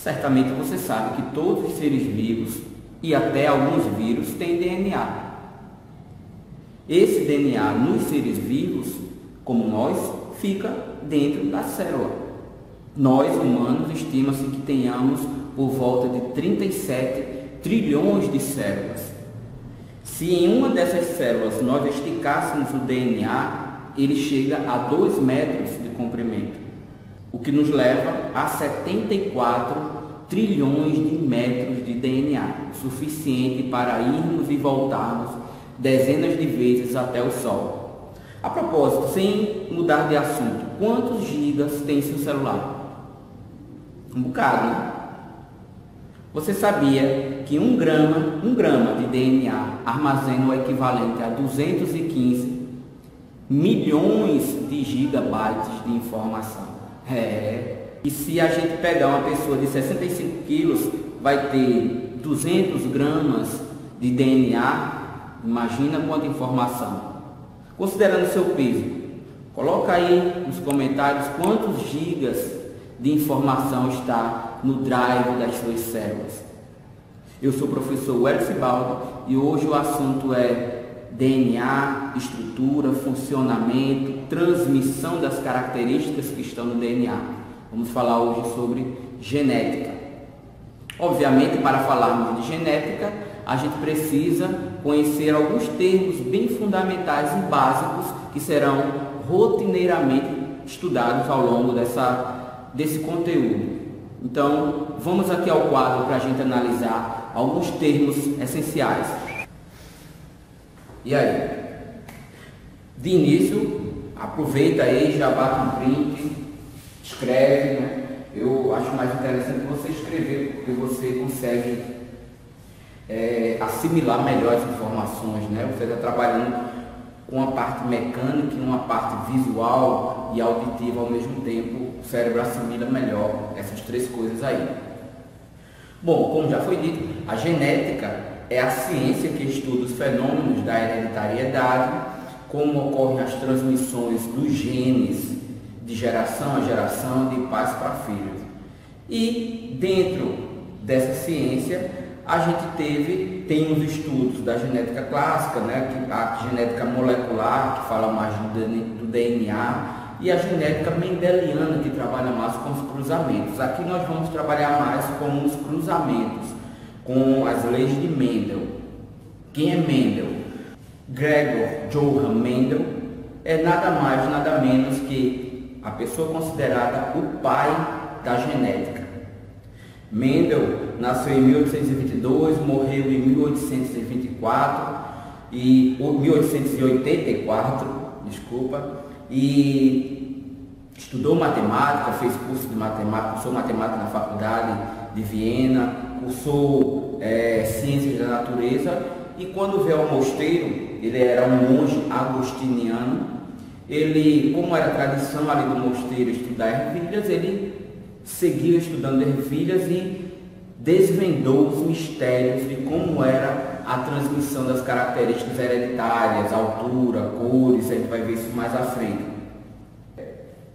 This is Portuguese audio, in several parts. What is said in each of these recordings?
Certamente você sabe que todos os seres vivos e até alguns vírus têm DNA. Esse DNA nos seres vivos, como nós, fica dentro da célula. Nós, humanos, estima-se que tenhamos por volta de 37 trilhões de células. Se em uma dessas células nós esticássemos o DNA, ele chega a 2 metros de comprimento, o que nos leva a 74 trilhões de metros de DNA, suficiente para irmos e voltarmos dezenas de vezes até o Sol. A propósito, sem mudar de assunto, quantos gigas tem seu celular? Um bocado, né? Você sabia que um grama de DNA armazena o equivalente a 215 milhões de gigabytes de informação? E se a gente pegar uma pessoa de 65 quilos, vai ter 200 gramas de DNA, imagina quanta informação. Considerando seu peso, coloca aí nos comentários quantos gigas de informação está no drive das suas células. Eu sou o professor Wellington Sibaldi e hoje o assunto é DNA, estrutura, funcionamento, transmissão das características que estão no DNA. Vamos falar hoje sobre genética. Obviamente, para falarmos de genética, a gente precisa conhecer alguns termos bem fundamentais e básicos que serão rotineiramente estudados ao longo desse conteúdo. Então, vamos aqui ao quadro para a gente analisar alguns termos essenciais. E aí? De início, aproveita aí, já bate um print, escreve, né? Eu acho mais interessante você escrever, porque você consegue assimilar melhor as informações, né? Você está trabalhando com uma parte mecânica e uma parte visual e auditiva ao mesmo tempo. O cérebro assimila melhor essas 3 coisas aí. Bom, como já foi dito, a genética é a ciência que estuda os fenômenos da hereditariedade, como ocorrem as transmissões dos genes de geração a geração, de pais para filhos. E dentro dessa ciência, a gente tem os estudos da genética clássica, né, a genética molecular, que fala mais do DNA, e a genética mendeliana, que trabalha mais com os cruzamentos. Aqui nós vamos trabalhar mais com os cruzamentos, com as leis de Mendel. Quem é Mendel? Gregor Johann Mendel é nada mais, nada menos que a pessoa considerada o pai da genética. Mendel nasceu em 1822, morreu em 1884, e estudou matemática, fez curso de matemática, cursou matemática na faculdade de Viena, cursou ciências da natureza, e quando veio ao mosteiro, ele era um monge agostiniano. Ele, como era tradição ali do mosteiro estudar ervilhas, ele seguiu estudando ervilhas e desvendou os mistérios de como era a transmissão das características hereditárias, altura, cores. A gente vai ver isso mais à frente.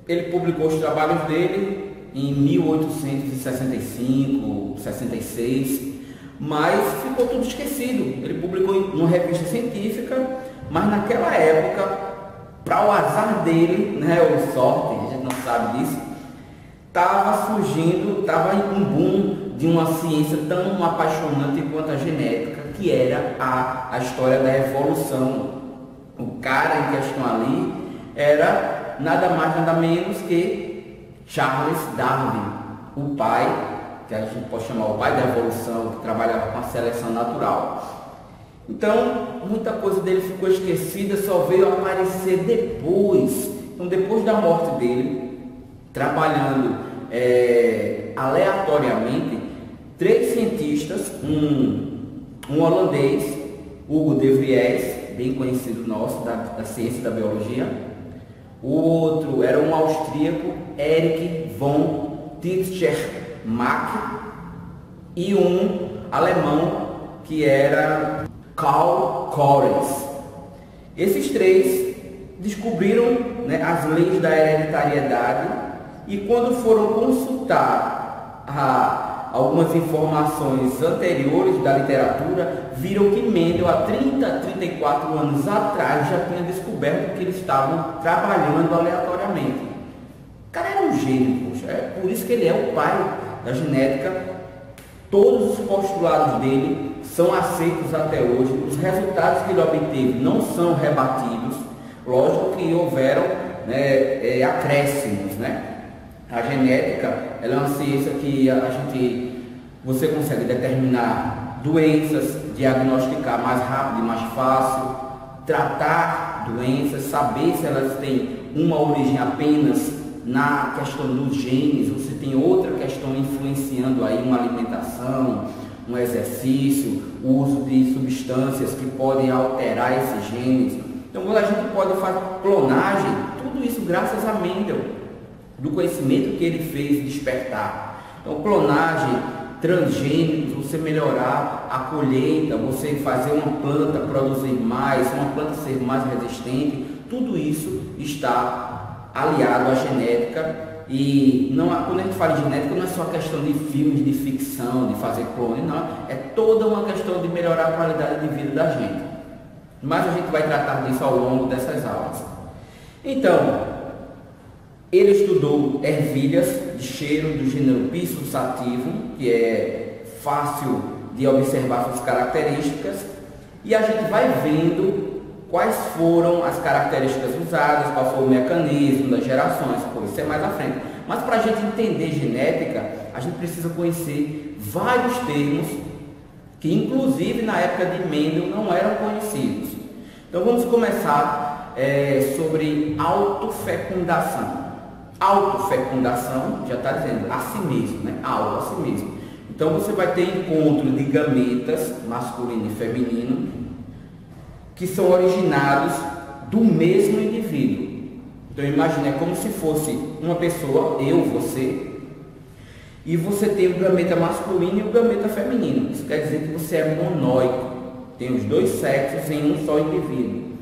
Ele publicou os trabalhos dele em 1865, 66, mas ficou tudo esquecido. Ele publicou em uma revista científica, mas naquela época, para o azar dele, né, ou sorte, a gente não sabe disso, estava um boom de uma ciência tão apaixonante quanto a genética, que era a história da evolução. O cara em questão ali era nada mais, nada menos que Charles Darwin, o pai, que a gente pode chamar o pai da evolução, que trabalhava com a seleção natural. Então, muita coisa dele ficou esquecida, só veio aparecer depois. Então, depois da morte dele, trabalhando aleatoriamente, 3 cientistas, um holandês, Hugo de Vries, bem conhecido nosso, da ciência da biologia. O outro era um austríaco, Erich von Titscher-Mack, e um alemão, que era Karl Correns. Esses 3 descobriram, né, as leis da hereditariedade, e quando foram consultar algumas informações anteriores da literatura, viram que Mendel, há 34 anos atrás, já tinha descoberto que eles estavam trabalhando aleatoriamente. O cara era um gênio, poxa, é por isso que ele é o pai da genética. Todos os postulados dele são aceitos até hoje, os resultados que ele obteve não são rebatidos. Lógico que houveram, né, acréscimos, né? A genética, ela é uma ciência que você consegue determinar doenças, diagnosticar mais rápido e mais fácil, tratar doenças, saber se elas têm uma origem apenas na questão dos genes, ou se tem outra questão influenciando aí uma alimentação, um exercício, o uso de substâncias que podem alterar esses genes. Então, quando a gente pode fazer clonagem, tudo isso graças a Mendel, do conhecimento que ele fez despertar. Então, clonagem, transgênicos, você melhorar a colheita, você fazer uma planta produzir mais, uma planta ser mais resistente, tudo isso está aliado à genética. E não, quando a gente fala de genética, não é só questão de filmes de ficção, de fazer clone, não, é toda uma questão de melhorar a qualidade de vida da gente. Mas a gente vai tratar disso ao longo dessas aulas. Então, ele estudou ervilhas de cheiro do gênero Piscis sativum, que é fácil de observar suas características, e a gente vai vendo quais foram as características usadas, qual foi o mecanismo das gerações, isso é mais à frente. Mas para a gente entender genética, a gente precisa conhecer vários termos que inclusive na época de Mendel não eram conhecidos. Então vamos começar sobre autofecundação. Autofecundação já está dizendo a si mesmo, né? Auto, a si mesmo. Então você vai ter encontro de gametas masculino e feminino que são originados do mesmo indivíduo. Então imagine, é como se fosse uma pessoa, eu, você, e você tem o gameta masculino e o gameta feminino. Isso quer dizer que você é monóico, tem os dois sexos em um só indivíduo,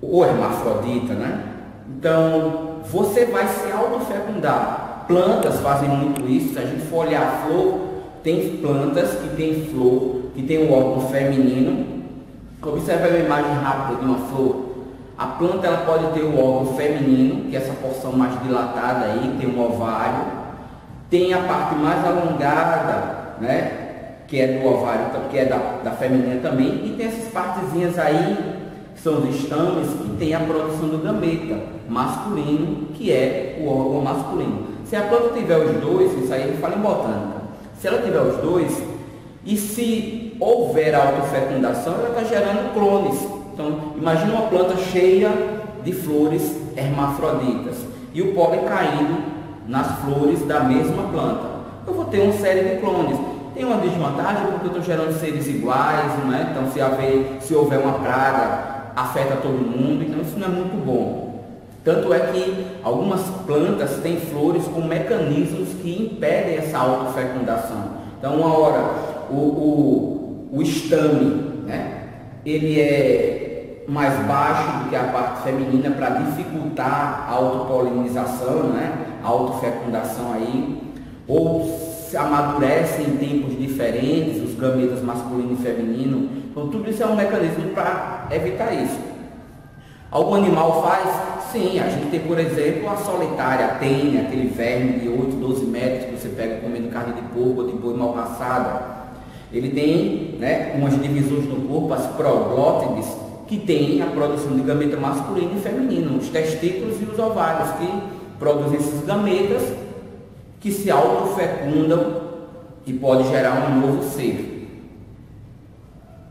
ou hermafrodita, né? Então você vai se autofecundar. Plantas fazem muito isso. Se a gente for olhar a flor, tem plantas que tem flor, que tem o órgão feminino. Observe a imagem rápida de uma flor. A planta ela pode ter o órgão feminino, que é essa porção mais dilatada aí, tem um ovário, tem a parte mais alongada, né, que é do ovário, que é da feminina também, e tem essas partezinhas aí, que são os estames, que tem a produção do gameta masculino, que é o órgão masculino. Se a planta tiver os dois, isso aí a gente fala em botânica, se ela tiver os dois, e se houver autofecundação, ela está gerando clones. Então, imagine uma planta cheia de flores hermafroditas e o pólen caindo nas flores da mesma planta. Eu vou ter uma série de clones. Tem uma desvantagem porque eu estou gerando seres iguais, né? Então, se houver uma praga, afeta todo mundo. Então, isso não é muito bom. Tanto é que algumas plantas têm flores com mecanismos que impedem essa autofecundação. Então, uma hora o estame, né, ele é mais baixo do que a parte feminina para dificultar a autopolinização, né, a autofecundação aí, ou se amadurecem em tempos diferentes, os gametas masculino e feminino. Então tudo isso é um mecanismo para evitar isso. Algum animal faz? Sim, a gente tem, por exemplo, a solitária, a tênia, aquele verme de 8, 12 metros que você pega comendo carne de porco ou de boi mal passada. Ele tem, né, umas divisões no corpo, as proglótides, que tem a produção de gameta masculino e feminino, os testículos e os ovários, que produzem esses gametas que se autofecundam e pode gerar um novo ser.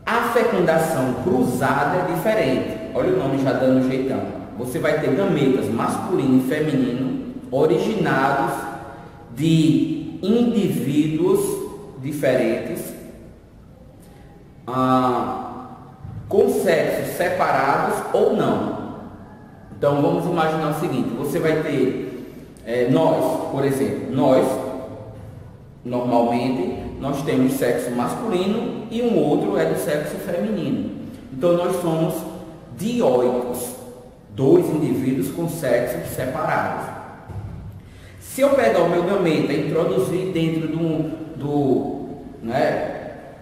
A fecundação cruzada é diferente. Olha o nome já dando jeitão. Você vai ter gametas masculino e feminino originados de indivíduos diferentes, com sexos separados ou não. Então vamos imaginar o seguinte: você vai ter nós, por exemplo, normalmente nós temos sexo masculino e um outro é do sexo feminino. Então nós somos dioicos, dois indivíduos com sexos separados. Se eu pegar o meu gameta e introduzir dentro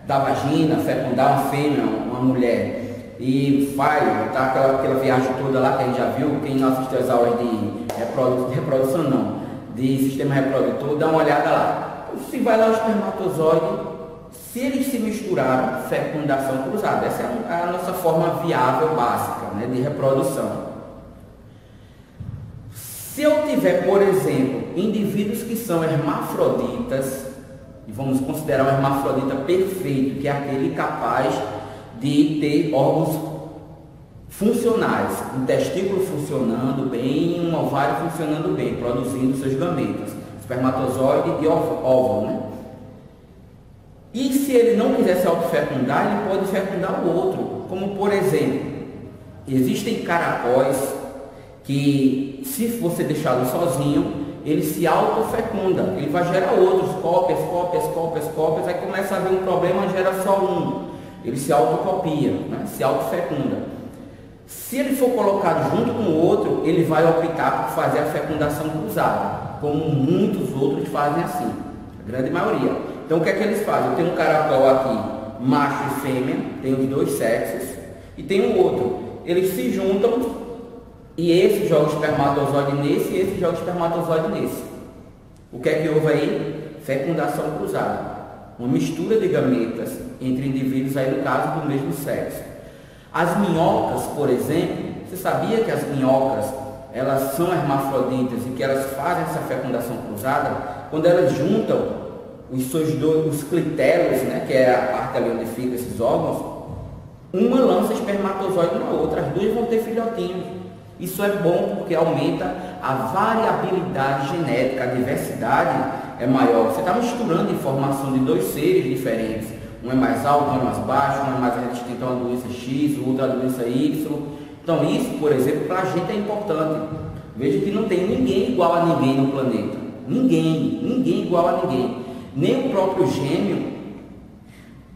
da vagina, fecundar uma fêmea, uma mulher, e faz tá, aquela viagem toda lá que a gente já viu, quem não assistiu as aulas de reprodução não, de sistema reprodutor, dá uma olhada lá. Se vai lá o espermatozoide, se eles se misturaram, fecundação cruzada. Essa é a nossa forma viável básica, né, de reprodução. Se eu tiver, por exemplo, indivíduos que são hermafroditas, e vamos considerar um hermafrodita perfeito, que é aquele capaz de ter órgãos funcionais, um testículo funcionando bem, um ovário funcionando bem, produzindo seus gametas, espermatozoide e óvulo, né? E se ele não quiser se autofecundar, ele pode fecundar o outro, como por exemplo, existem caracóis que, se você deixá-lo sozinho, ele se autofecunda, ele vai gerar outros, cópias, aí começa a haver um problema, gera só um, ele se autocopia, né? Se autofecunda. Se ele for colocado junto com o outro, ele vai optar por fazer a fecundação cruzada, como muitos outros fazem assim, a grande maioria. Então o que é que eles fazem? Eu tenho um caracol aqui, macho e fêmea, tem os dois sexos, e tem um outro, eles se juntam, e esse joga espermatozoide nesse, e esse joga espermatozoide nesse. O que é que houve aí? Fecundação cruzada. Uma mistura de gametas entre indivíduos, aí no caso, do mesmo sexo. As minhocas, por exemplo, você sabia que as minhocas, elas são hermafroditas e que elas fazem essa fecundação cruzada? Quando elas juntam os clitélios, né, que é a parte ali onde ficam esses órgãos, uma lança espermatozoide na outra, as duas vão ter filhotinhos. Isso é bom porque aumenta a variabilidade genética, a diversidade é maior. Você está misturando informação de dois seres diferentes. Um é mais alto, um é mais baixo, um é mais resistente a uma doença X, o outro a doença Y. Então isso, por exemplo, para a gente é importante. Veja que não tem ninguém igual a ninguém no planeta. Ninguém igual a ninguém. Nem o próprio gêmeo,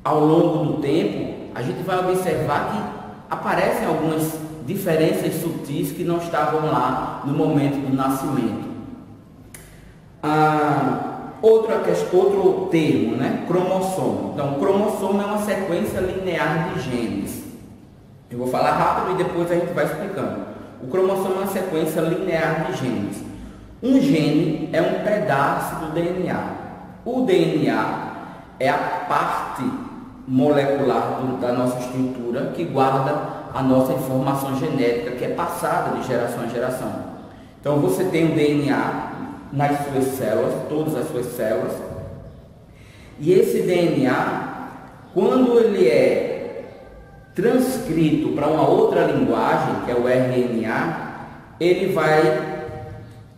ao longo do tempo, a gente vai observar que aparecem algumas diferenças sutis que não estavam lá no momento do nascimento. Outro termo, né? Cromossomo. Então, cromossomo é uma sequência linear de genes. Eu vou falar rápido e depois a gente vai explicando. O cromossomo é uma sequência linear de genes. Um gene é um pedaço do DNA. O DNA é a parte molecular da nossa estrutura que guarda a nossa informação genética, que é passada de geração em geração. Então você tem o DNA nas suas células, todas as suas células, e esse DNA, quando ele é transcrito para uma outra linguagem, que é o RNA, ele vai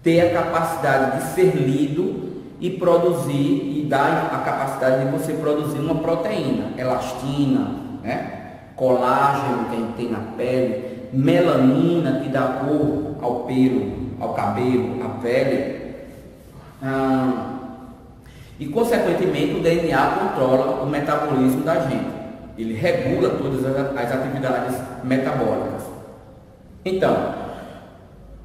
ter a capacidade de ser lido e produzir, e dar a capacidade de você produzir uma proteína, elastina, né? Colágeno que a gente tem na pele, melanina que dá cor ao pelo, ao cabelo, à pele, e consequentemente o DNA controla o metabolismo da gente, ele regula todas as atividades metabólicas. Então,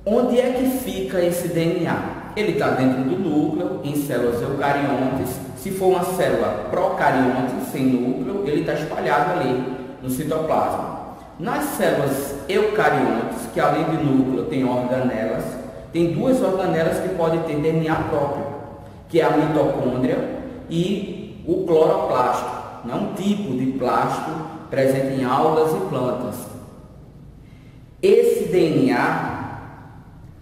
onde é que fica esse DNA? Ele está dentro do núcleo, em células eucariontes. Se for uma célula procarionte, sem núcleo, ele está espalhado ali no citoplasma. Nas células eucariontes, que além de núcleo tem organelas, tem duas organelas que podem ter DNA próprio, que é a mitocôndria e o cloroplasto, né? Um tipo de plasto presente em algas e plantas. Esse DNA,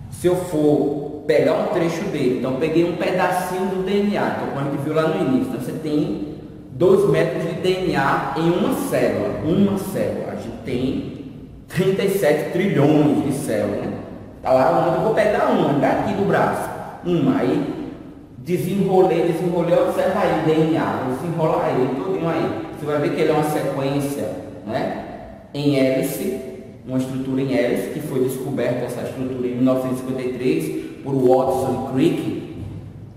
se eu for pegar um trecho dele, então peguei um pedacinho do DNA, então como a gente viu lá no início, você tem 2 metros de DNA em uma célula. A gente tem 37 trilhões de células, né? Tá lá onde eu vou pegar uma, daqui do braço. Aí desenrolei, observa aí o DNA, vou desenrolar ele todinho aí. Você vai ver que ele é uma sequência, né? Em hélice, uma estrutura em hélice, que foi descoberta essa estrutura em 1953 por Watson e Crick,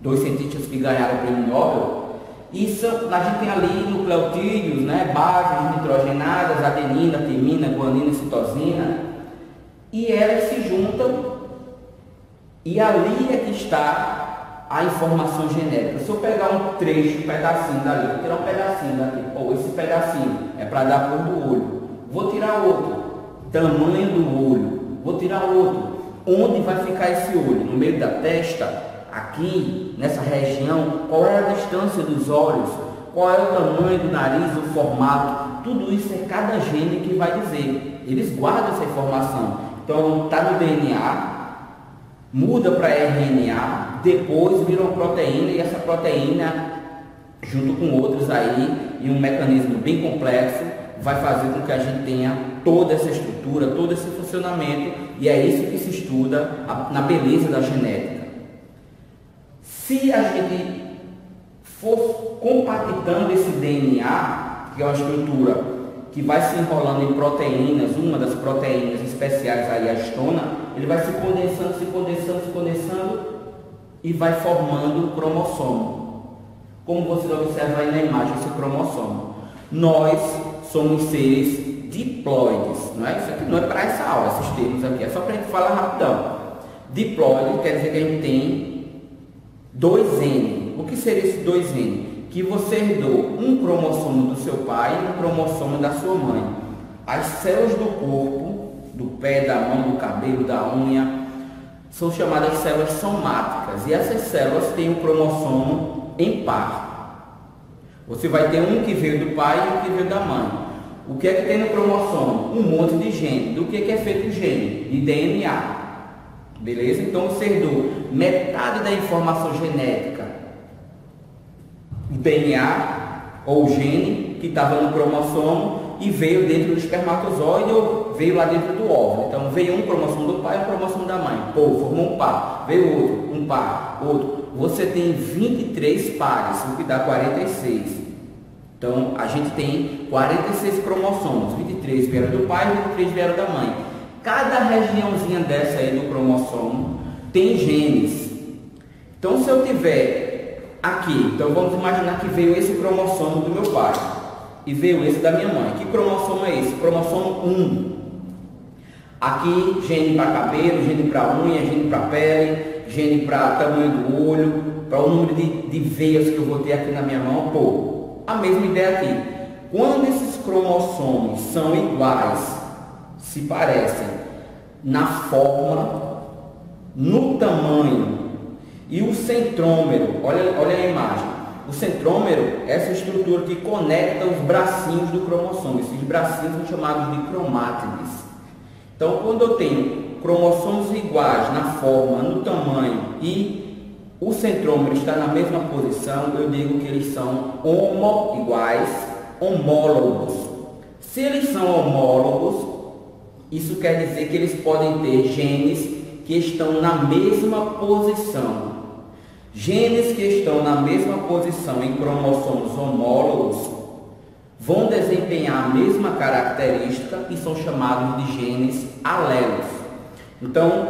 2 cientistas que ganharam o prêmio Nobel. Isso a gente tem ali nucleotídeos, né, bases nitrogenadas, adenina, timina, guanina e citosina, e elas se juntam, e ali é que está a informação genética. Se eu pegar um trecho, um pedacinho dali, vou tirar um pedacinho daqui, ou esse pedacinho é para dar a cor do olho, vou tirar outro, tamanho do olho, vou tirar outro. Onde vai ficar esse olho? No meio da testa, aqui, nessa região, qual é a distância dos olhos, qual é o tamanho do nariz, o formato, tudo isso é cada gene que vai dizer. Eles guardam essa informação. Então, está no DNA, muda para RNA, depois vira uma proteína, e essa proteína, junto com outros aí, em um mecanismo bem complexo, vai fazer com que a gente tenha toda essa estrutura, todo esse funcionamento, e é isso que se estuda na beleza da genética. Se a gente for compactando esse DNA, que é uma estrutura que vai se enrolando em proteínas, uma das proteínas especiais aí, a histona, ele vai se condensando, se condensando, se condensando e vai formando o cromossomo. Como vocês observam aí na imagem, esse cromossomo. Nós somos seres diploides, não é? Isso aqui não é para essa aula, esses termos aqui, é só para a gente falar rapidão. Diploide quer dizer que a gente tem 2N. O que seria esse 2N? Que você herdou um cromossomo do seu pai e um cromossomo da sua mãe. As células do corpo, do pé, da mão, do cabelo, da unha, são chamadas células somáticas. E essas células têm um cromossomo em par. Você vai ter um que veio do pai e um que veio da mãe. O que é que tem no cromossomo? Um monte de gene. Do que é feito o gene? De DNA. Beleza? Então você herdou metade da informação genética, o DNA ou o gene que estava no cromossomo e veio dentro do espermatozoide ou veio lá dentro do óvulo. Então veio um cromossomo do pai e um cromossomo da mãe. Pô, formou um par. Veio outro, um par, outro. Você tem 23 pares, o que dá 46. Então a gente tem 46 cromossomos. 23 vieram do pai e 23 vieram da mãe. Cada regiãozinha dessa aí do cromossomo tem genes. Então se eu tiver aqui, então vamos imaginar que veio esse cromossomo do meu pai e veio esse da minha mãe. Que cromossomo é esse? Cromossomo 1. Aqui gene para cabelo, gene para unha, gene para pele, gene para tamanho do olho, para o número de veias que eu vou ter aqui na minha mão. Pô, a mesma ideia aqui. Quando esses cromossomos são iguais, se parecem na forma, no tamanho e o centrômero, olha a imagem. O centrômero é essa estrutura que conecta os bracinhos do cromossomo. Esses bracinhos são chamados de cromátides. Então, quando eu tenho cromossomos iguais na forma, no tamanho e o centrômero está na mesma posição, eu digo que eles são iguais, homólogos. Se eles são homólogos, isso quer dizer que eles podem ter genes que estão na mesma posição. Genes que estão na mesma posição em cromossomos homólogos vão desempenhar a mesma característica e são chamados de genes alelos. Então,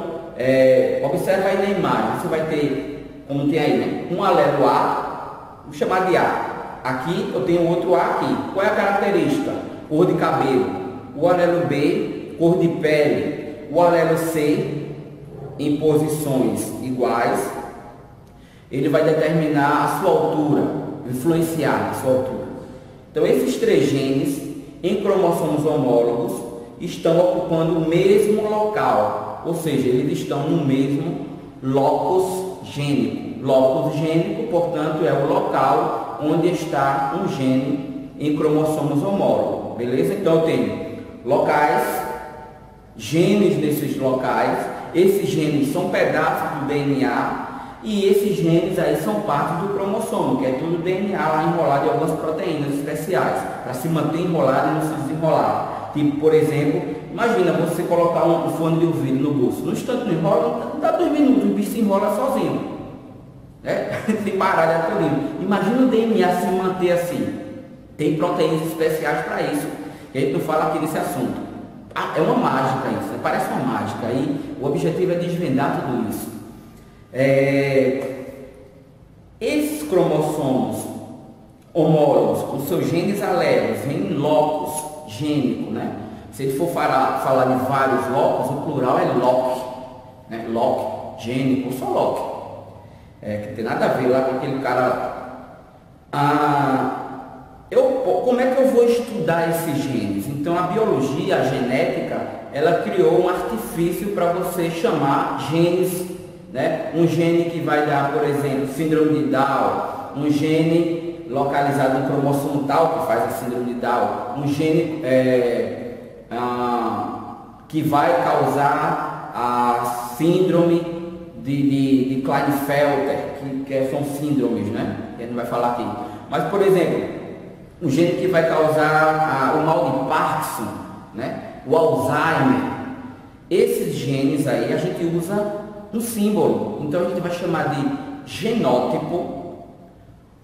observa aí na imagem, você vai ter, como tem aí, né? Um alelo A, vou chamar de A. Aqui eu tenho outro A aqui. Qual é a característica? Cor de cabelo. O alelo B, cor de pele. O alelo C, em posições iguais, ele vai determinar a sua altura, influenciar a sua altura. Então esses três genes em cromossomos homólogos estão ocupando o mesmo local, ou seja, eles estão no mesmo locus gênico. Locus gênico, portanto, é o local onde está um gene em cromossomos homólogos. Beleza? Então eu tenho locais, genes nesses locais. Esses genes são pedaços do DNA e esses genes aí são parte do cromossomo, que é tudo DNA lá enrolado em algumas proteínas especiais, para se manter enrolado e não se desenrolar. Tipo, por exemplo, imagina você colocar um fone de ouvido no bolso. No instante não enrola, não dá 2 minutos, o bicho se enrola sozinho. Né? Sem parar de atorinho. Imagina o DNA se manter assim. Tem proteínas especiais para isso, que a gente não fala aqui desse assunto. É uma mágica isso, parece uma mágica. E o objetivo é desvendar tudo isso. Esses cromossomos homólogos, com seus genes alelos, vem em locus gênico, né? Se ele for falar de vários locus, o plural é loci, né? Loci, gênico, só loci. que tem nada a ver lá com aquele cara. Como é que eu vou estudar esses genes? Então a biologia, a genética, ela criou um artifício para você chamar genes, né? Um gene que vai dar, por exemplo, síndrome de Down, um gene localizado no cromossomo tal que faz a síndrome de Down, um gene que vai causar a síndrome de Klinefelter, que são síndromes, né? Que a gente vai falar aqui. Mas, por exemplo, um gene que vai causar o mal de Parkinson, né? O Alzheimer. Esses genes aí a gente usa um símbolo. Então a gente vai chamar de genótipo,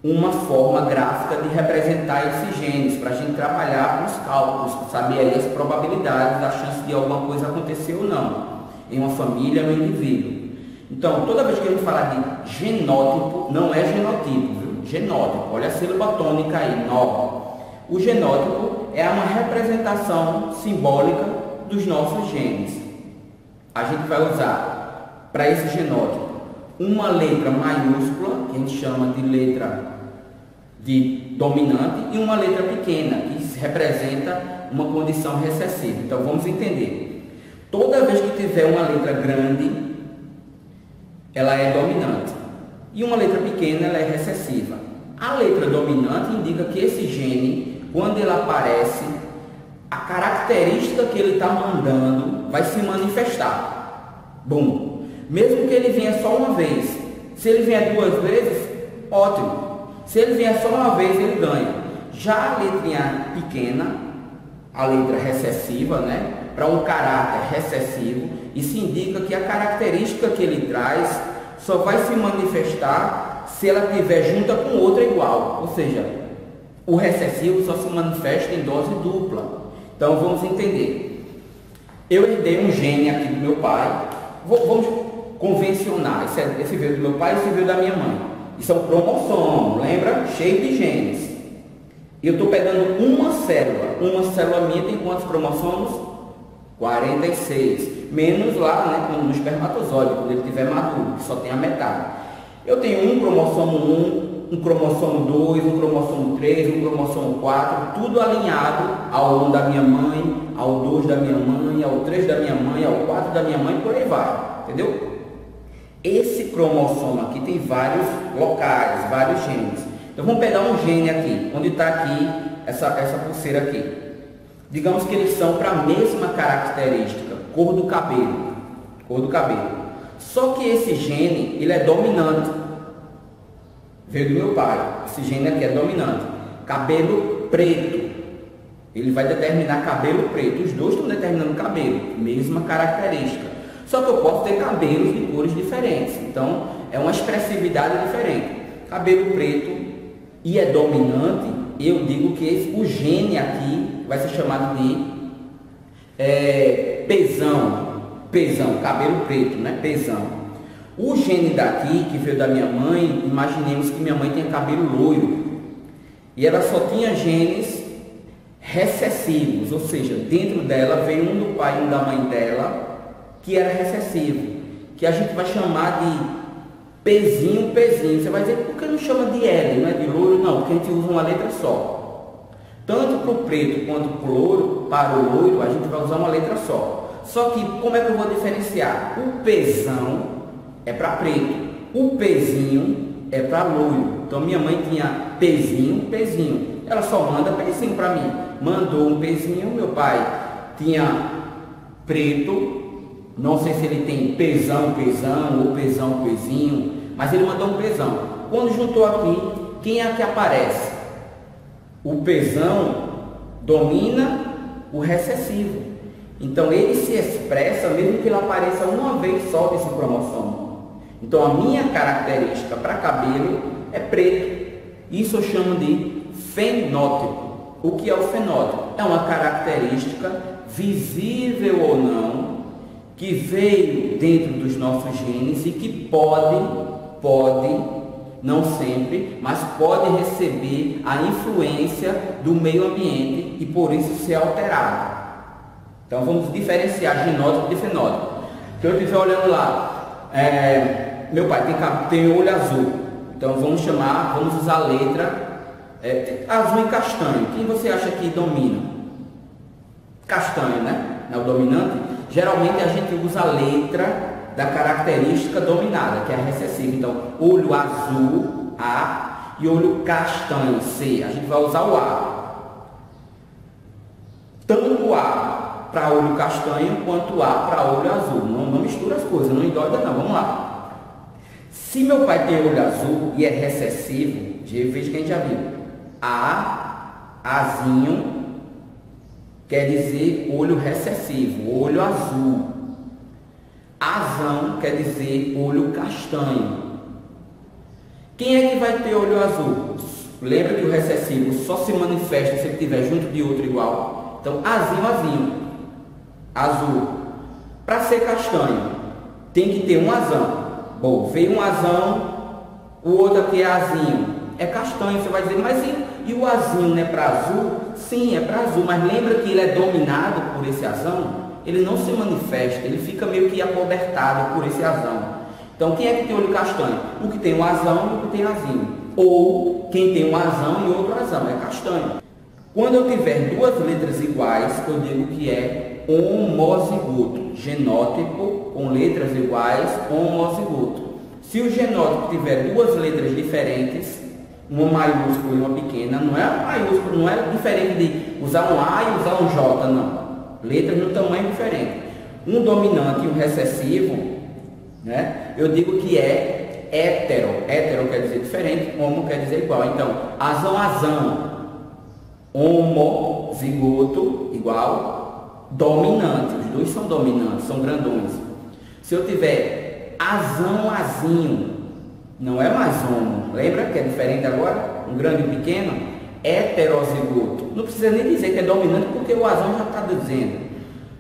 uma forma gráfica de representar esses genes, para a gente trabalhar com os cálculos, saber aí as probabilidades da chance de alguma coisa acontecer ou não, em uma família, no indivíduo. Então, toda vez que a gente falar de genótipo, não é genotipo, viu? Genótipo, olha a sílaba tônica aí, nó. O genótipo é uma representação simbólica dos nossos genes. A gente vai usar para esse genótipo uma letra maiúscula, que a gente chama de letra de dominante, e uma letra pequena, que representa uma condição recessiva. Então vamos entender. Toda vez que tiver uma letra grande, ela é dominante, e uma letra pequena, ela é recessiva. A letra dominante indica que esse gene, quando ele aparece, a característica que ele está mandando vai se manifestar. Bom, mesmo que ele venha só uma vez. Se ele vier duas vezes, ótimo. Se ele vier só uma vez, ele ganha. Já a letrinha pequena, a letra recessiva, né? Para um caráter recessivo, isso indica que a característica que ele traz só vai se manifestar se ela estiver junta com outra igual. Ou seja, o recessivo só se manifesta em dose dupla. Então vamos entender. Eu herdei um gene aqui do meu pai. Vamos convencionar. Esse veio do meu pai, esse veio da minha mãe. Isso é um cromossomo, lembra? Cheio de genes. E eu estou pegando uma célula. Uma célula minha tem quantos cromossomos? 46. Menos lá, né, no espermatozoide, quando ele estiver maduro, que só tem a metade. Eu tenho um cromossomo 1, um cromossomo 2, um cromossomo 3, um cromossomo 4, tudo alinhado ao 1 da minha mãe, ao 2 da minha mãe, ao 3 da minha mãe, ao 4 da minha mãe, por aí vai. Entendeu? Esse cromossomo aqui tem vários locais, vários genes. Então vamos pegar um gene aqui, onde está aqui essa pulseira aqui. Digamos que eles são para a mesma característica, cor do cabelo. Cor do cabelo. Só que esse gene, ele é dominante. Veio do meu pai. Esse gene aqui é dominante. Cabelo preto. Ele vai determinar cabelo preto. Os dois estão determinando cabelo, mesma característica. Só que eu posso ter cabelos de cores diferentes. Então, é uma expressividade diferente. Cabelo preto e é dominante, eu digo que o gene aqui vai ser chamado de pesão, cabelo preto, né? Pesão. O gene daqui, que veio da minha mãe, imaginemos que minha mãe tinha cabelo loiro. E ela só tinha genes recessivos, ou seja, dentro dela veio um do pai e um da mãe dela, que era recessivo, que a gente vai chamar de pezinho. Você vai dizer, por que não chama de L, não é de loiro? Não, porque a gente usa uma letra só. Tanto para o preto quanto para o loiro, a gente vai usar uma letra só. Só que, como é que eu vou diferenciar? O pezão é para preto, o pezinho é para loiro. Então, minha mãe tinha pezinho. Ela só manda pezinho para mim. Mandou um pezinho, meu pai tinha preto. Não sei se ele tem pesão ou pezinho, mas ele mandou um pesão. Quando juntou aqui, quem é que aparece? O pesão domina o recessivo. Então ele se expressa mesmo que ele apareça uma vez só desse cromossomo. Então a minha característica para cabelo é preto. Isso eu chamo de fenótipo. O que é o fenótipo? É uma característica visível ou não, que veio dentro dos nossos genes e que pode, não sempre, mas pode receber a influência do meio ambiente e por isso ser alterado. Então vamos diferenciar genótipo de fenótipo. Se eu estiver olhando lá, Meu pai tem olho azul, então vamos usar a letra azul e castanho. Quem você acha que domina? Castanho, né? É o dominante. Geralmente a gente usa a letra da característica dominada, que é a recessiva. Então, olho azul, A, e olho castanho, C. A gente vai usar o A. Tanto o A para olho castanho, quanto o A para olho azul. Não mistura as coisas, não endoida não. Vamos lá. Se meu pai tem olho azul e é recessivo, veja que a gente já viu. Azinho, quer dizer olho recessivo, olho azul. Azão quer dizer olho castanho. Quem é que vai ter olho azul? Lembra que o recessivo só se manifesta se ele estiver junto de outro igual. Então, azinho, azul. Para ser castanho, tem que ter um azão. Bom, veio um azão, o outro aqui é azinho. É castanho, você vai dizer, mas e o azinho não é para azul? Sim, é para azul, mas lembra que ele é dominado por esse azão? Ele não se manifesta, ele fica meio que acobertado por esse azão. Então, quem é que tem olho castanho? O que tem um azão e o que tem azinho. Ou quem tem um azão e outro azão, é castanho. Quando eu tiver duas letras iguais, eu digo que é homozigoto. Genótipo com letras iguais, homozigoto. Se o genótipo tiver duas letras diferentes, uma maiúscula e uma pequena, não é maiúsculo, não é diferente de usar um A e usar um J, não. Letras no tamanho diferente. Um dominante e um recessivo, né? Eu digo que é hétero. Hétero quer dizer diferente, homo quer dizer igual. Então, azão, homozigoto, igual, dominante. Os dois são dominantes, são grandões. Se eu tiver azinho, não é mais homo. Lembra que é diferente agora? Um grande e um pequeno? Heterozigoto. Não precisa nem dizer que é dominante, porque o azão já está dizendo.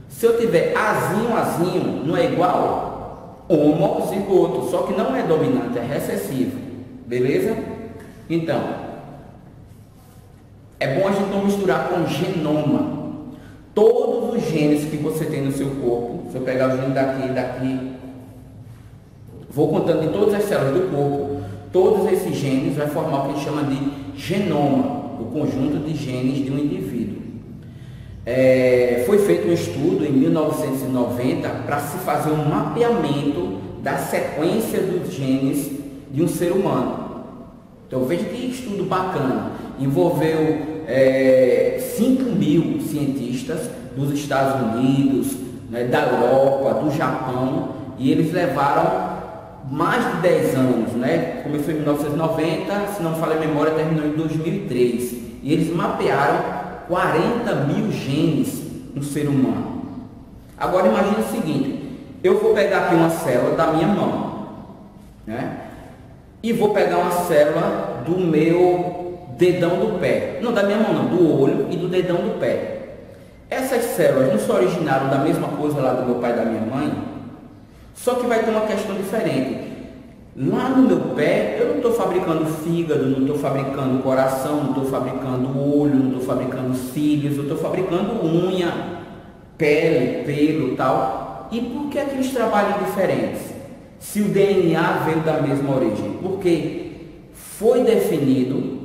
Se eu tiver azinho, não é igual? Homozigoto. Só que não é dominante, é recessivo. Beleza? Então, é bom a gente não misturar com genoma. Todos os genes que você tem no seu corpo, se eu pegar o gene daqui e daqui, vou contando de todas as células do corpo, todos esses genes vai formar o que a gente chama de genoma, o conjunto de genes de um indivíduo. Foi feito um estudo em 1990 para se fazer um mapeamento da sequência dos genes de um ser humano. Então veja que estudo bacana. Envolveu 5.000 cientistas dos Estados Unidos, né, da Europa, do Japão, e eles levaram mais de 10 anos, né? Começou em 1990, se não me falha a memória, terminou em 2003. E eles mapearam 40.000 genes no ser humano. Agora imagine o seguinte, eu vou pegar aqui uma célula da minha mão, né? E vou pegar uma célula do meu dedão do pé. Não da minha mão, não, do olho e do dedão do pé. Essas células não se originaram da mesma coisa lá do meu pai e da minha mãe? Só que vai ter uma questão diferente. Lá no meu pé, eu não estou fabricando fígado, não estou fabricando coração, não estou fabricando olho, não estou fabricando cílios, eu estou fabricando unha, pele, pelo e tal. E por que eles trabalham diferentes? Se o DNA veio da mesma origem? Porque foi definido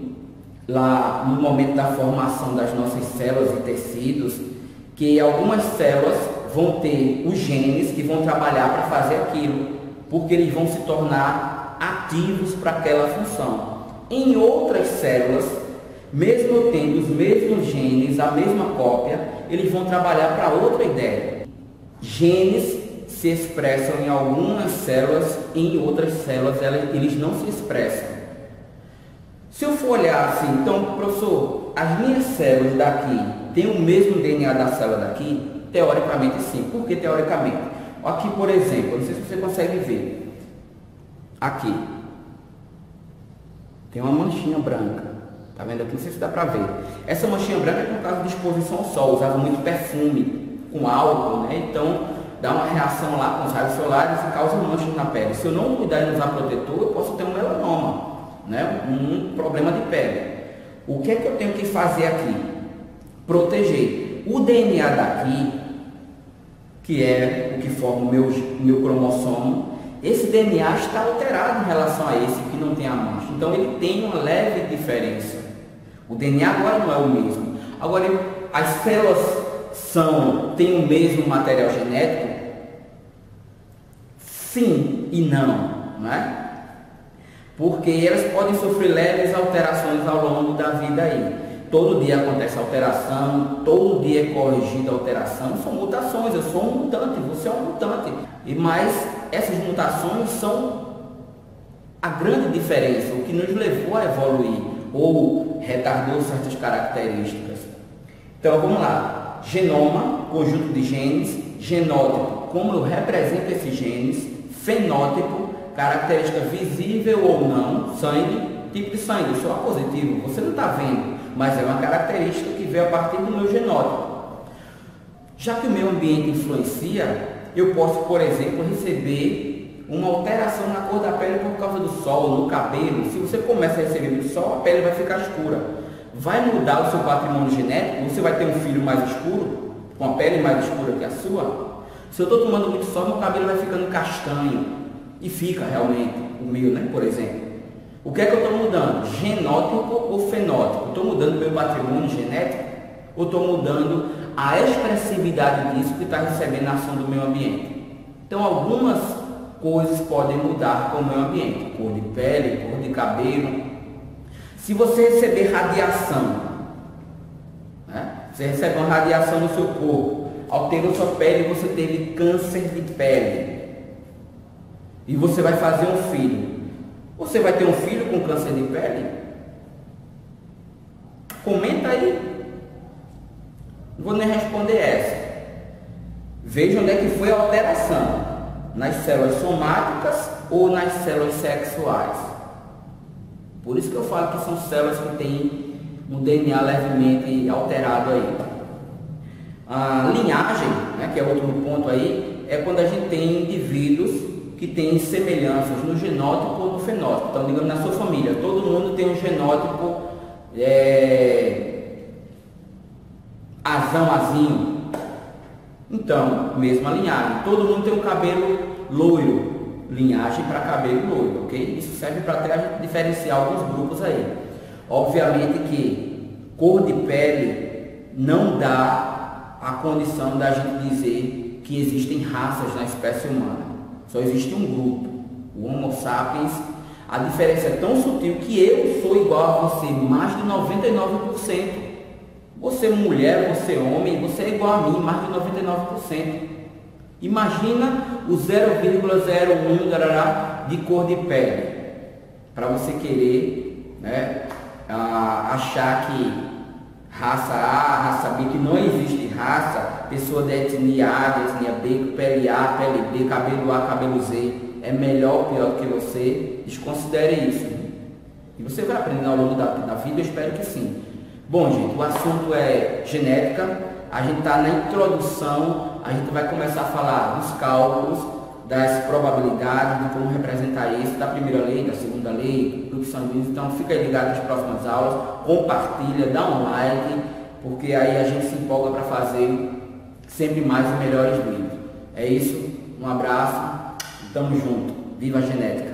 lá no momento da formação das nossas células e tecidos que algumas células vão ter os genes que vão trabalhar para fazer aquilo, porque eles vão se tornar ativos para aquela função. Em outras células, mesmo tendo os mesmos genes, a mesma cópia, eles vão trabalhar para outra ideia. Genes se expressam em algumas células e em outras células eles não se expressam. Se eu for olhar assim, então, professor, as minhas células daqui têm o mesmo DNA da célula daqui? Teoricamente sim. Por que teoricamente? Aqui, por exemplo, não sei se você consegue ver. Aqui tem uma manchinha branca. Tá vendo aqui? Não sei se dá para ver. Essa manchinha branca é por causa de exposição ao sol. Usava muito perfume com álcool, né? Então dá uma reação lá com os raios solares e causa manchas na pele. Se eu não cuidar e usar protetor, eu posso ter um melanoma, né? Um problema de pele. O que é que eu tenho que fazer aqui? Proteger. O DNA daqui, que é o que forma o meu cromossomo, esse DNA está alterado em relação a esse que não tem a mancha. Então ele tem uma leve diferença. O DNA agora não é o mesmo. Agora, as células têm o mesmo material genético? Sim e não é? Porque elas podem sofrer leves alterações ao longo da vida aí. Todo dia acontece alteração, todo dia é corrigida a alteração, são mutações. Eu sou um mutante, você é um mutante. Mas essas mutações são a grande diferença, o que nos levou a evoluir ou retardou certas características. Então vamos lá: genoma, conjunto de genes; genótipo, como eu represento esses genes; fenótipo, característica visível ou não; sangue, tipo de sangue, eu sou A positivo, você não está vendo, mas é uma característica que veio a partir do meu genótipo. Já que o meio ambiente influencia, eu posso, por exemplo, receber uma alteração na cor da pele por causa do sol, no cabelo. Se você começa a receber muito sol, a pele vai ficar escura. Vai mudar o seu patrimônio genético? Você vai ter um filho mais escuro, com a pele mais escura que a sua? Se eu estou tomando muito sol, meu cabelo vai ficando castanho. E fica realmente, o meu, né, por exemplo. O que é que eu estou mudando? Genótipo ou fenótipo? Estou mudando meu patrimônio genético? Ou estou mudando a expressividade disso que está recebendo a ação do meio ambiente? Então, algumas coisas podem mudar com o meio ambiente: cor de pele, cor de cabelo. Se você receber radiação, né? Você recebe uma radiação no seu corpo, alterou sua pele e você teve câncer de pele, e você vai fazer um filho, você vai ter um filho com câncer de pele? Comenta aí. Não vou nem responder essa. Veja onde é que foi a alteração: nas células somáticas ou nas células sexuais. Por isso que eu falo que são células que têm um DNA levemente alterado aí. A linhagem, né, que é outro ponto aí, é quando a gente tem indivíduos que têm semelhanças no genótipo ou no fenótipo. Então, digamos, na sua família, todo mundo tem um genótipo azão. Então, mesma linhagem. Todo mundo tem um cabelo loiro, linhagem para cabelo loiro, ok? Isso serve para até a gente diferenciar alguns grupos aí. Obviamente que cor de pele não dá a condição da gente dizer que existem raças na espécie humana. Só existe um grupo, o Homo sapiens. A diferença é tão sutil que eu sou igual a você, mais de 99%. Você mulher, você homem, você é igual a mim, mais de 99%. Imagina o 0,01 de cor de pele, para você querer, né, achar que raça A, raça B, que não existe raça, pessoa da etnia A, da etnia B, pele A, pele B, cabelo A, cabelo Z, é melhor ou pior do que você. Desconsidere isso, né? E você vai aprender ao longo da vida, eu espero que sim. Bom, gente, o assunto é genética. A gente está na introdução, a gente vai começar a falar dos cálculos, das probabilidades, de como representar isso, da primeira lei, da segunda lei, grupos sanguíneos. Então fica ligado nas próximas aulas, compartilha, dá um like, porque aí a gente se empolga para fazer sempre mais e melhores vídeos. É isso, um abraço, tamo junto, viva a genética!